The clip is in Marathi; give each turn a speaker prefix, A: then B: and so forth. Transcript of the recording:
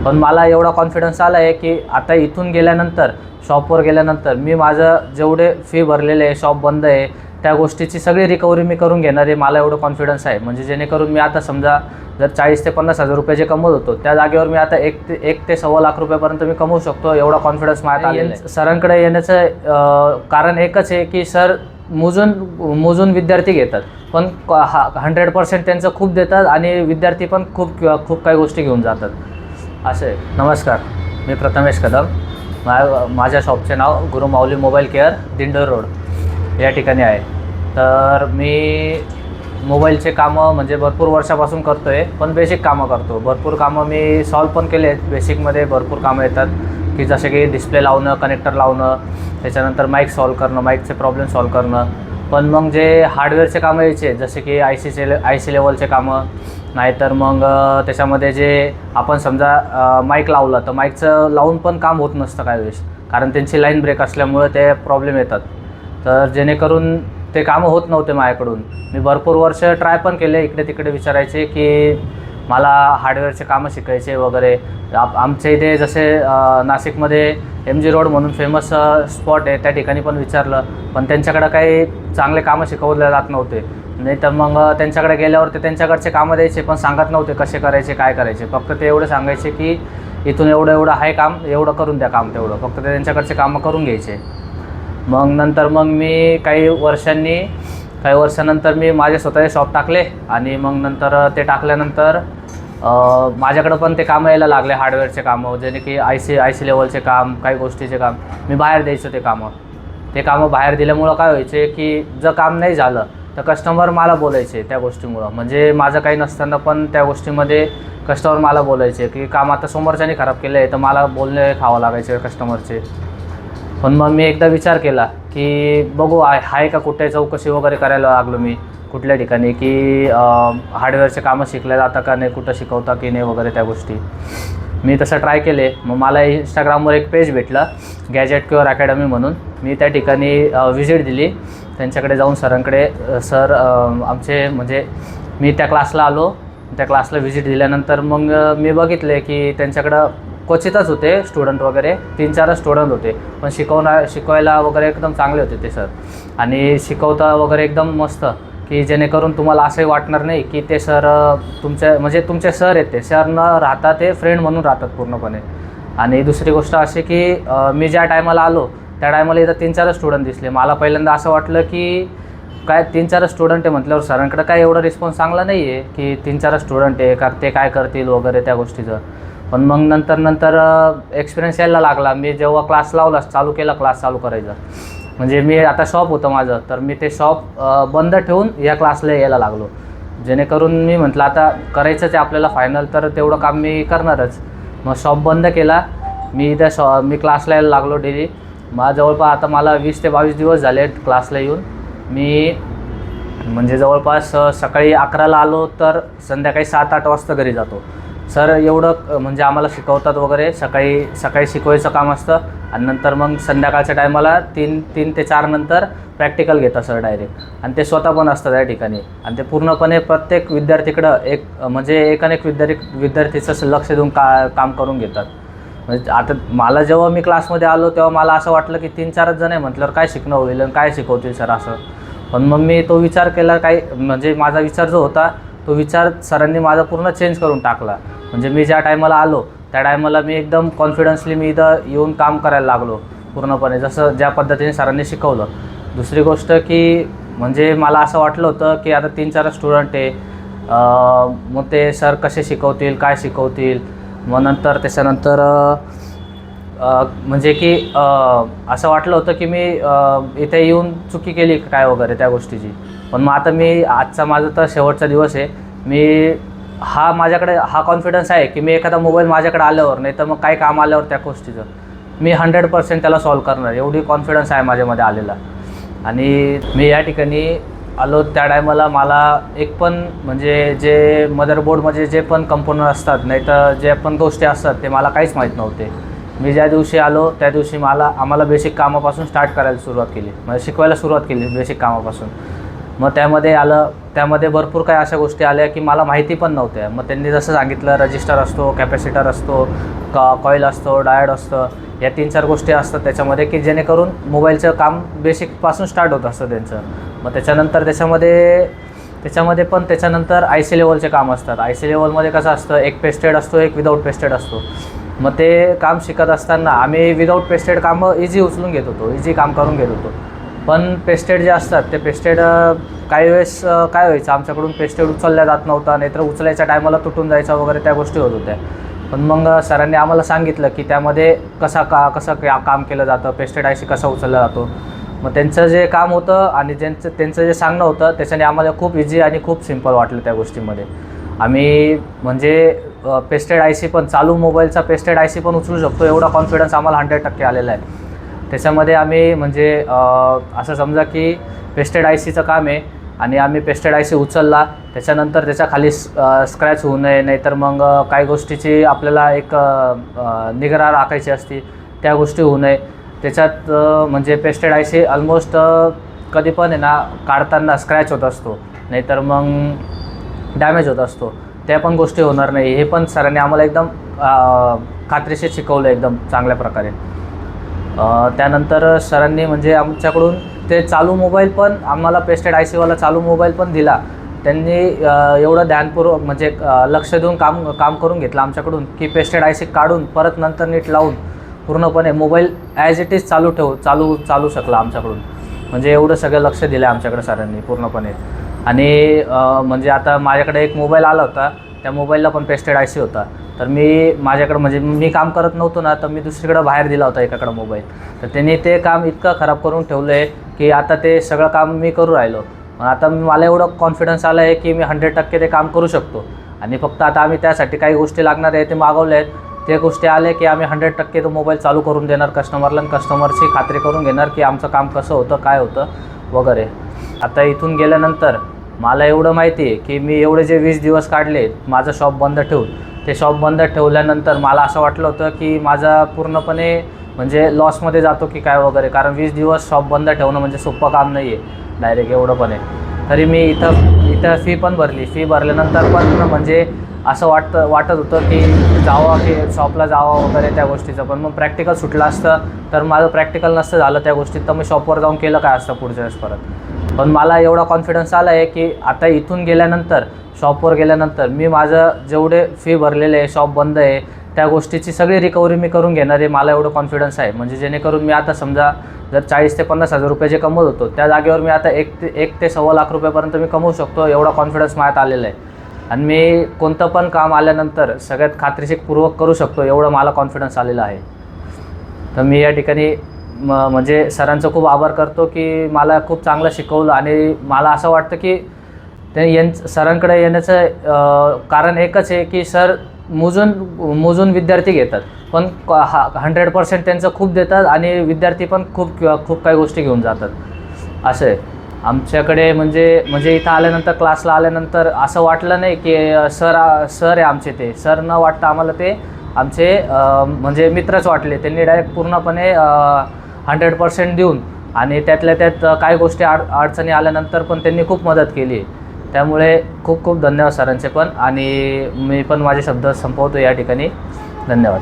A: पण मला एवढा कॉन्फिडन्स आला आहे की आता इथून गेल्यानंतर शॉपवर गेल्यानंतर मी माझं जेवढे फी भरलेले आहे, शॉप बंद आहे, त्या गोष्टीची सगळी रिकव्हरी मी करून घेणार आहे. मला एवढं कॉन्फिडन्स आहे. म्हणजे जेणेकरून मी आता समजा जर 40 ते 50,000 रुपये जे कमवत होतो त्या जागेवर मी आता 1 ते 1.25 लाख रुपयापर्यंत मी कमवू शकतो. एवढा कॉन्फिडन्स माझ्यात आलेला आहे. सरांकडे येण्याचं कारण एकच आहे की सर मोजून विद्यार्थी घेतात, पण 100% त्यांचं खूप देतात आणि विद्यार्थी पण खूप काही गोष्टी घेऊन जातात. असं आहे. नमस्कार, मी प्रथमेश कदम. माझ्या शॉपचे नाव गुरु माऊली मोबाईल केअर, दिंडोरी रोड या ठिकाणी आहे. तर मी मोबाईलचे कामं म्हणजे भरपूर वर्षापासून करतो आहे, पण बेसिक कामं करतो. भरपूर कामं मी सॉल्व पण केले आहेत. बेसिकमध्ये भरपूर कामं येतात की जसे की डिस्प्ले लावणं, कनेक्टर लावणं, त्याच्यानंतर माईक सॉल्व करणं, माईकचे प्रॉब्लेम सॉल्व करणं. पण मग जे हार्डवेअरचे कामं यायचे जसे की आय सी लेवलचे कामं, नाहीतर मग त्याच्यामध्ये जे आपण समजा माईक लावलं तर माईकचं लावून पण काम होत नसतं काही वेळेस, कारण त्यांची लाईन ब्रेक असल्यामुळे ते प्रॉब्लेम येतात. तर जेणेकरून ते कामं होत नव्हते माझ्याकडून. मी भरपूर वर्ष ट्राय पण केले, इकडे तिकडे विचारायचे की मला हार्डवेअरचे कामं शिकायचे वगैरे. आमच्या इथे जसे नाशिकमध्ये MG रोड म्हणून फेमस स्पॉट आहे, त्या ठिकाणी पण विचारलं, पण त्यांच्याकडं काही चांगले कामं शिकवले जात नव्हते. नाही तर मग त्यांच्याकडे गेल्यावर ते त्यांच्याकडचे कामं द्यायचे, पण सांगत नव्हते कसे करायचे, काय करायचे. फक्त ते एवढं सांगायचे की इथून एवढं आहे काम, एवढं करून द्या काम तेवढं. फक्त ते त्यांच्याकडचे कामं करून घ्यायचे. मग नंतर मग मी काही वर्षानंतर मी माझे स्वतःचे शॉप टाकले आणि मग नंतर ते टाकल्यानंतर माझ्याकडं पण ते कामं यायला लागले, हार्डवेअरचे कामं, जेणे की आय सी लेवलचे काम, काही गोष्टीचे काम मी बाहेर द्यायचो. ते कामं बाहेर दिल्यामुळं काय व्हायचे की जर काम नाही झालं तर कस्टमर मला बोलायचे त्या गोष्टीमुळं. म्हणजे माझं काही नसताना पण त्या गोष्टीमध्ये कस्टमर मला बोलायचे की काम आता समोरच्याने खराब केलं आहे, तर मला बोलणे खावं लागायचे कस्टमरचे. पण मग मी एकदा विचार केला की बघू आहे का कुठे चौकशी वगैरे करायला लागलो मी कुठल्या ठिकाणी की हार्डवेअरचे कामं शिकल्या जातं का नाही, कुठं शिकवता की नाही वगैरे त्या गोष्टी. मी तसं ट्राय केले. मग मला इंस्टाग्रामवर एक पेज भेटलं, गॅजेट क्युअर अकॅडमी म्हणून. मी त्या ठिकाणी व्हिजिट दिली त्यांच्याकडे जाऊन सरांकडे. सर आमचे म्हणजे मी त्या क्लासला आलो. त्या क्लासला व्हिजिट दिल्यानंतर मग मी बघितले की त्यांच्याकडं क्वचितच होते स्टुडंट वगैरे, 3-4 स्टुडंट होते, पण शिकवायला वगैरे एकदम चांगले होते ते सर. आणि शिकवता वगैरे एकदम मस्त, की जेणेकरून तुम्हाला असंही वाटणार नाही की ते सर तुमचे सर आहेत. ते सर न राहता ते फ्रेंड म्हणून राहतात पूर्णपणे. आणि दुसरी गोष्ट अशी की मी ज्या टायमाला आलो त्या टायमाला इथं 3-4 स्टुडंट दिसले. मला पहिल्यांदा असं वाटलं की काय 3-4 स्टुडंट आहे म्हटल्यावर सरांकडे काय एवढा रिस्पॉन्स चांगला नाही आहे की 3-4 स्टुडंट आहे का ते काय करतील वगैरे त्या गोष्टीचं. पण मग नंतर एक्सपिरियन्स यायला लागला. मी जेव्हा क्लास चालू करायचा, म्हणजे मी आता शॉप होतं माझं, तर मी ते शॉप बंद ठेवून या क्लासला यायला लागलो. जेणेकरून मी म्हटलं आता करायचंच आहे आपल्याला फायनल, तर तेवढं काम मी करणारच. मग शॉप बंद केला. मी क्लासला यायला लागलो डेली. जवळपास आता मला 20 ते 22 दिवस झाले क्लासला येऊन. मी म्हणजे जवळपास सकाळी 11ला आलो तर संध्याकाळी 7-8 वाजता घरी जातो. सर एवढं म्हणजे आम्हाला शिकवतात वगैरे. सकाळी शिकवायचं काम असतं आणि नंतर मग संध्याकाळच्या टायमाला 3 ते 4 नंतर प्रॅक्टिकल घेतात सर डायरेक्ट. आणि ते स्वतः पण असतात त्या ठिकाणी. आणि ते पूर्णपणे प्रत्येक विद्यार्थीकडं एकानेक विद्यार्थीचं लक्ष देऊन काम करून घेतात. म्हणजे आता मला जेव्हा मी क्लासमध्ये आलो तेव्हा मला असं वाटलं की 3-4 जण आहे म्हटल्यावर काय शिकणं होईल आणि काय शिकवतील सर असं. पण मग मी तो विचार केला, म्हणजे माझा विचार जो होता तो विचार सरांनी माझा पूर्ण चेंज करून टाकला. म्हणजे मी ज्या टायमाला आलो त्या टायमाला मी एकदम कॉन्फिडन्सली मी इथं येऊन काम करायला लागलो पूर्णपणे, जसं ज्या पद्धतीने सरांनी शिकवलं. दुसरी गोष्ट की म्हणजे मला असं वाटलं होतं की आता 3-4 स्टुडंट आहे, मग ते सर कसे शिकवतील, काय शिकवतील. मग त्याच्यानंतर म्हणजे की असं वाटलं होतं की मी इथे येऊन चुकी केली काय वगैरे त्या गोष्टीची. पण मग आता आजचा माझा तर शेवटचा दिवस आहे. माझ्याकडे हा कॉन्फिडन्स आहे की मी एखादा मोबाईल माझ्याकडे आल्यावर, नाही तर मग काही काम आल्यावर त्या गोष्टीचं मी 100% त्याला सॉल्व करणार, एवढी कॉन्फिडन्स आहे माझ्यामध्ये आलेला. आणि मी या ठिकाणी आलो त्या टायमाला मला एक पण म्हणजे जे मदरबोर्डमध्ये जे पण कंपोनंट असतात, नाही तर जे पण गोष्टी असतात ते मला काहीच माहीत नव्हते. मी ज्या दिवशी आलो त्या दिवशी आम्हाला बेसिक कामापासून स्टार्ट करायला सुरुवात केली, म्हणजे शिकवायला सुरुवात केली बेसिक कामापासून. मग त्यामध्ये भरपूर काही अशा गोष्टी आल्या की मला माहिती पण नव्हत्या. मग त्यांनी जसं सांगितलं, रजिस्टर असतो, कॅपॅसिटर असतो, कॉईल असतो, डायोड असतं, या 3-4 गोष्टी असतात त्याच्यामध्ये की जेणेकरून मोबाईलचं काम बेसिकपासून स्टार्ट होत असतं त्यांचं. मग त्याच्यामध्ये पण त्याच्यानंतर आय सी लेवलचे काम असतात. आय सी लेवलमध्ये कसं असतं, एक पेस्टेड असतो, एक विदाऊट पेस्टेड असतो. मग ते काम शिकत असताना आम्ही विदाऊट पेस्टेड कामं इझी उचलून घेत होतो, इझी काम करून घेत होतो. पण पेस्टेड जे असतात ते पेस्टेड काही वेळेस काय व्हायचं, आमच्याकडून पेस्टेड उचलल्या जात नव्हता, नाहीतर उचलायच्या टायमाला तुटून जायचा वगैरे, त्या गोष्टी होत होत्या. पण मग सरांनी आम्हाला सांगितलं की त्यामध्ये कसं काम केलं जातं, पेस्टेड आय सी कसा उचलला जातो. मग त्यांचं जे काम होतं आणि त्यांचं जे सांगणं होतं त्याच्याने आम्हाला खूप इझी आणि खूप सिम्पल वाटलं त्या गोष्टीमध्ये. आम्ही म्हणजे पेस्टेड आय सी पण, चालू मोबाईलचा पेस्टेड आय सी पण उचलू शकतो, एवढा कॉन्फिडन्स आम्हाला 100% आलेला आहे. त्याच्यामध्ये आम्ही म्हणजे असं समजा की पेस्टेड आय सीचं काम आहे आणि आम्ही पेस्टेड आय सी उचलला, त्याच्यानंतर त्याच्या खाली स्क्रॅच होऊ नये, नाहीतर मग काही गोष्टीची आपल्याला एक निगरार राखायची असते, त्या गोष्टी होऊ नये. त्याच्यात म्हणजे पेस्टेड आय सी ऑलमोस्ट कधी पण आहे ना, काढताना स्क्रॅच होत असतो, नाहीतर मग डॅमेज होत असतो, त्या पण गोष्टी होणार नाही. हे पण सरांनी आम्हाला एकदम खात्रीशीर शिकवलं एकदम चांगल्या प्रकारे. त्यानंतर सरांनी म्हणजे आमच्याकडून ते चालू मोबाईल पण आम्हाला, पेस्टेड आय सीवाला चालू मोबाईल पण दिला. त्यांनी एवढं ध्यानपूर्वक म्हणजे लक्ष देऊन काम करून घेतलं आमच्याकडून की पेस्टेड आय सी काढून परत नंतर नीट लावून पूर्णपणे मोबाईल ॲज इट इज चालू शकला आमच्याकडून. म्हणजे एवढं सगळं लक्ष दिलं आमच्याकडे सरांनी पूर्णपणे. आणि म्हणजे आता माझ्याकडे एक मोबाईल आला होता, त्या मोबाईलला पण पेस्टेड आय सी होता. तर माझ्याकडं म्हणजे मी काम करत नव्हतो ना, तर मी दुसरीकडं बाहेर दिला होता एकाकडं मोबाईल. तर त्यांनी ते काम इतकं खराब करून ठेवलं आहे की आता ते सगळं काम मी करू राहिलो. आता मला एवढं कॉन्फिडन्स आलं आहे की मी 100% ते काम करू शकतो. आणि फक्त आता आम्ही त्यासाठी काही गोष्टी लागणार आहे ते मागवले आहेत. ते गोष्टी आले की आम्ही 100% तो मोबाईल चालू करून देणार कस्टमरला, आणि कस्टमरची खात्री करून घेणार की आमचं काम कसं होतं, काय होतं वगैरे. आता इथून गेल्यानंतर मला एवढं माहिती आहे की मी एवढे जे 20 दिवस काढले माझं शॉप बंद ठेवून, ते शॉप बंद ठेवल्यानंतर मला असं वाटलं होतं की माझा पूर्णपणे म्हणजे लॉसमध्ये जातो की काय वगैरे. कारण 20 दिवस शॉप बंद ठेवणं म्हणजे सोपं काम नाही आहे डायरेक्ट एवढं पण आहे. तरी मी इथं फी पण भरली. फी भरल्यानंतर पण म्हणजे असं वाटत होतं की शॉपला जावं वगैरे त्या गोष्टीचं. पण मग प्रॅक्टिकल सुटलं असतं तर माझं प्रॅक्टिकल नसतं झालं त्या गोष्टीत, तर मी शॉपवर जाऊन केलं काय असतं पुढच्या वेळेस परत. पण मला एवढा कॉन्फिडन्स आला आहे की आता इथून गेल्यानंतर, शॉपवर गेल्यानंतर मी माझं जेवढे फी भरलेले आहे, शॉप बंद आहे, त्या गोष्टीची सगळी रिकव्हरी मी करून घेणार आहे. मला एवढं कॉन्फिडन्स आहे. म्हणजे जेणेकरून मी आता समजा जर 40,000 ते 50,000 रुपये जे कमवत होतो त्या जागेवर मी आता 1 ते 1.25 लाख रुपयापर्यंत मी कमवू शकतो, एवढा कॉन्फिडन्स माझ्यात आलेला आहे. आणि मी कोणतं पण काम आल्यानंतर सगळ्यात खात्रीशीरपूर्वक करू शकतो, एवढं मला कॉन्फिडन्स आलेला आहे. तर मी या ठिकाणी म्हणजे सरांचं खूप आभार करतो की मला खूप चांगलं शिकवलं. आणि मला असं वाटतं की सरांकडे येण्याचं कारण एकच आहे की सर मोजून विद्यार्थी घेतात, पण 100% त्यांचं खूप देतात आणि विद्यार्थी पण खूप काही गोष्टी घेऊन जातात. असं आहे आमच्याकडे. म्हणजे इथं आल्यानंतर, क्लासला आल्यानंतर असं वाटलं नाही की सर आहे आमचे. ते सर न वाटतं आम्हाला ते आमचे म्हणजे मित्रच वाटले. त्यांनी डायरेक्ट पूर्णपणे 100% देऊन, आणि त्यातल्या त्यात काही गोष्टी अडचणी आल्यानंतर पण त्यांनी खूप मदत केली. त्यामुळे खूप खूप धन्यवाद सरांचे पण. आणि मी पण माझे शब्द संपवतो या ठिकाणी. धन्यवाद.